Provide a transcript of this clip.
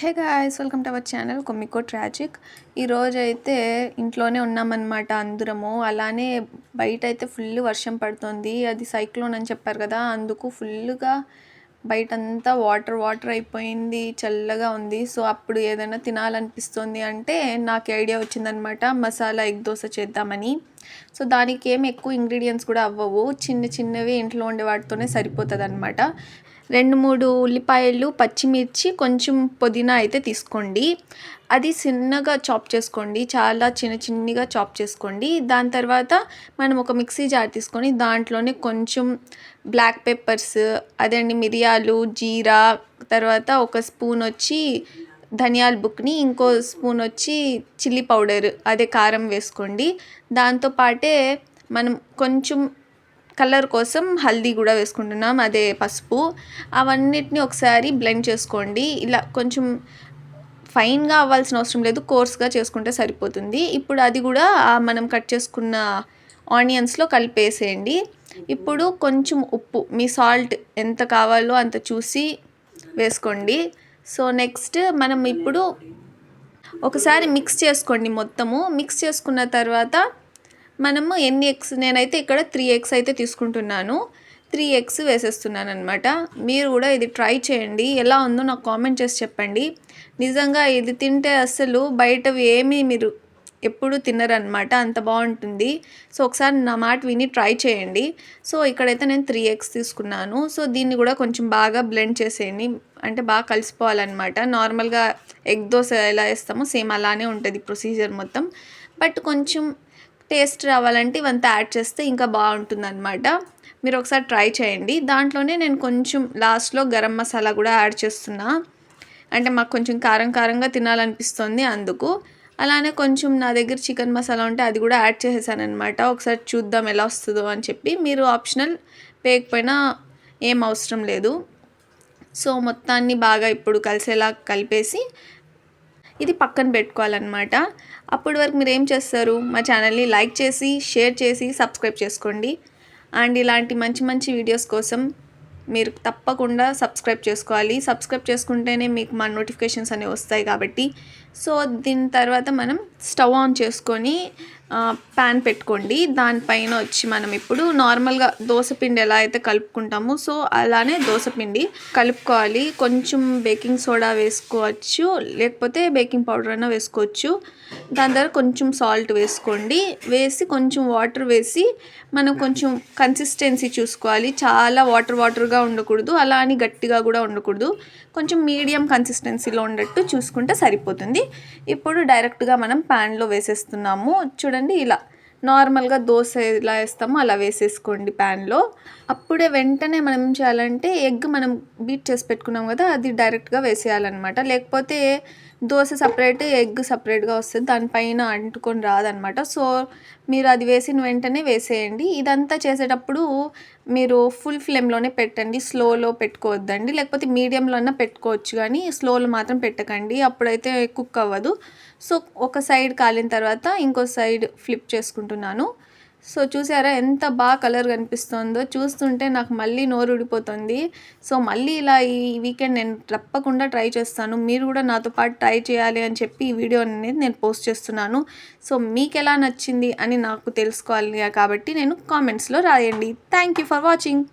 Hey guys, welcome to our channel కొమ్మికో ట్రాజిక్. ఈరోజైతే ఇంట్లోనే ఉన్నామన్నమాట అందరము. అలానే బయట అయితే ఫుల్ వర్షం పడుతుంది. అది సైక్లోన్ అని చెప్పారు కదా, అందుకు ఫుల్గా బయటంతా వాటర్ అయిపోయింది, చల్లగా ఉంది. సో అప్పుడు ఏదైనా తినాలనిపిస్తుంది అంటే నాకు ఐడియా వచ్చిందనమాట, మసాలా ఎగ్ దోశ చేద్దామని. సో దానికి ఏం ఎక్కువ ఇంగ్రీడియంట్స్ కూడా అవ్వవు, చిన్నవి ఇంట్లో ఉండే వాటితోనే సరిపోతుంది అనమాట. 2-3 ఉల్లిపాయలు, పచ్చిమిర్చి, కొంచెం పుదీనా అయితే తీసుకోండి. అది చిన్నగా చాప్ చేసుకోండి, చాలా చిన్నగా చాప్ చేసుకోండి. దాని తర్వాత మనం ఒక మిక్సీ జార్ తీసుకొని దాంట్లోనే కొంచెం బ్లాక్ పెప్పర్స్, అదండి మిరియాలు, జీరా, తర్వాత ఒక స్పూన్ వచ్చి ధనియాల బుక్ని, ఇంకో స్పూన్ వచ్చి చిల్లీ పౌడర్, అదే కారం వేసుకోండి. దాంతోపాటే మనం కొంచెం కలర్ కోసం హల్దీ కూడా వేసుకుంటున్నాం, అదే పసుపు. అవన్నిటిని ఒకసారి బ్లెండ్ చేసుకోండి. ఇలా కొంచెం ఫైన్గా అవ్వాల్సిన అవసరం లేదు, కోర్స్గా చేసుకుంటే సరిపోతుంది. ఇప్పుడు అది కూడా మనం కట్ చేసుకున్న ఆనియన్స్లో కలిపేసేయండి. ఇప్పుడు కొంచెం ఉప్పు, మీ సాల్ట్ ఎంత కావాలో అంత చూసి వేసుకోండి. సో నెక్స్ట్ మనం ఇప్పుడు ఒకసారి మిక్స్ చేసుకోండి. మొత్తము మిక్స్ చేసుకున్న తర్వాత మనము ఎన్ని ఎగ్స్, నేనైతే ఇక్కడ 3 ఎగ్స్ అయితే తీసుకుంటున్నాను. 3 ఎగ్స్ వేసేస్తున్నాను అనమాట. మీరు కూడా ఇది ట్రై చేయండి, ఎలా ఉందో నాకు కామెంట్ చేసి చెప్పండి. నిజంగా ఇది తింటే అసలు బయటవి ఏమీ మీరు ఎప్పుడు తినరనమాట, అంత బాగుంటుంది. సో ఒకసారి నా మాట విని ట్రై చేయండి. సో ఇక్కడైతే నేను 3 ఎగ్స్ తీసుకున్నాను. సో దీన్ని కూడా కొంచెం బాగా బ్లెండ్ చేసేయండి, అంటే బాగా కలిసిపోవాలన్నమాట. నార్మల్గా ఎగ్ దోశ ఎలా వేస్తామో సేమ్ అలానే ఉంటుంది ప్రొసీజర్ మొత్తం. బట్ కొంచెం టేస్ట్ రావాలంటే ఇవంతా యాడ్ చేస్తే ఇంకా బాగుంటుంది అనమాట. మీరు ఒకసారి ట్రై చేయండి. దాంట్లోనే నేను కొంచెం లాస్ట్లో గరం మసాలా కూడా యాడ్ చేస్తున్నా, అంటే మాకు కొంచెం కారంగా తినాలనిపిస్తుంది అందుకు. అలానే కొంచెం నా దగ్గర చికెన్ మసాలా ఉంటే అది కూడా యాడ్ చేసేసాను అనమాట. ఒకసారి చూద్దాం ఎలా వస్తుందో అని చెప్పి. మీరు ఆప్షనల్, వేయకపోయినా ఏం అవసరం లేదు. సో మొత్తాన్ని బాగా ఇప్పుడు కలిసేలా కలిపేసి ఇది పక్కన పెట్టుకోవాలన్నమాట. అప్పటి వరకు మీరు ఏం చేస్తారు, మా ఛానల్ని లైక్ చేసి, షేర్ చేసి, సబ్స్క్రైబ్ చేసుకోండి. అండ్ ఇలాంటి మంచి వీడియోస్ కోసం మీరు తప్పకుండా సబ్స్క్రైబ్ చేసుకోవాలి. సబ్స్క్రైబ్ చేసుకుంటేనే మీకు మా నోటిఫికేషన్స్ అనేవి వస్తాయి కాబట్టి. సో దీని తర్వాత మనం స్టవ్ ఆన్ చేసుకొని ప్యాన్ పెట్టుకోండి. దానిపైన వచ్చి మనం ఇప్పుడు నార్మల్గా దోసపిండి ఎలా అయితే కలుపుకుంటామో సో అలానే దోసపిండి కలుపుకోవాలి. కొంచెం బేకింగ్ సోడా వేసుకోవచ్చు, లేకపోతే బేకింగ్ పౌడర్ అయినా వేసుకోవచ్చు. దాని తర్వాత కొంచెం సాల్ట్ వేసుకోండి. వేసి కొంచెం వాటర్ వేసి మనం కొంచెం కన్సిస్టెన్సీ చూసుకోవాలి. చాలా వాటర్గా ఉండకూడదు, అలా అని గట్టిగా కూడా ఉండకూడదు, కొంచెం మీడియం కన్సిస్టెన్సీలో ఉండట్టు చూసుకుంటే సరిపోతుంది. ఇప్పుడు డైరెక్ట్గా మనం ప్యాన్లో వేసేస్తున్నాము. చూడండి, ఇలా నార్మల్గా దోశ ఎలా వేస్తామో అలా వేసేసుకోండి ప్యాన్లో. అప్పుడే వెంటనే మనం ఏం చేయాలంటే ఎగ్ మనం బీట్ చేసి పెట్టుకున్నాం కదా, అది డైరెక్ట్గా వేసేయాలన్నమాట. లేకపోతే దోశ సపరేట్, ఎగ్ సపరేట్గా వస్తుంది, దానిపైన అంటుకొని రాదనమాట. సో మీరు అది వేసిన వెంటనే వేసేయండి. ఇదంతా చేసేటప్పుడు మీరు ఫుల్ ఫ్లేమ్లోనే పెట్టండి, స్లోలో పెట్టుకోవద్దండి. లేకపోతే మీడియంలో అన్నా పెట్టుకోవచ్చు, కానీ స్లోలో మాత్రం పెట్టకండి, అప్పుడైతే కుక్ అవ్వదు. సో ఒక సైడ్ కాలిన తర్వాత ఇంకో సైడ్ ఫ్లిప్ చేసుకుంటున్నాను. సో చూసారా ఎంత బాగా కలర్ కనిపిస్తుందో, చూస్తుంటే నాకు మళ్ళీ నోరు ఊడిపోతుంది. సో మళ్ళీ ఇలా ఈ వీకెండ్ నేను తప్పకుండా ట్రై చేస్తాను. మీరు కూడా నాతో పాటు ట్రై చేయాలి అని చెప్పి ఈ వీడియో అనేది నేను పోస్ట్ చేస్తున్నాను. సో మీకు ఎలా నచ్చింది అని నాకు తెలుసుకోవాలి కాబట్టి నేను కామెంట్స్లో రాయండి. Thank you for watching.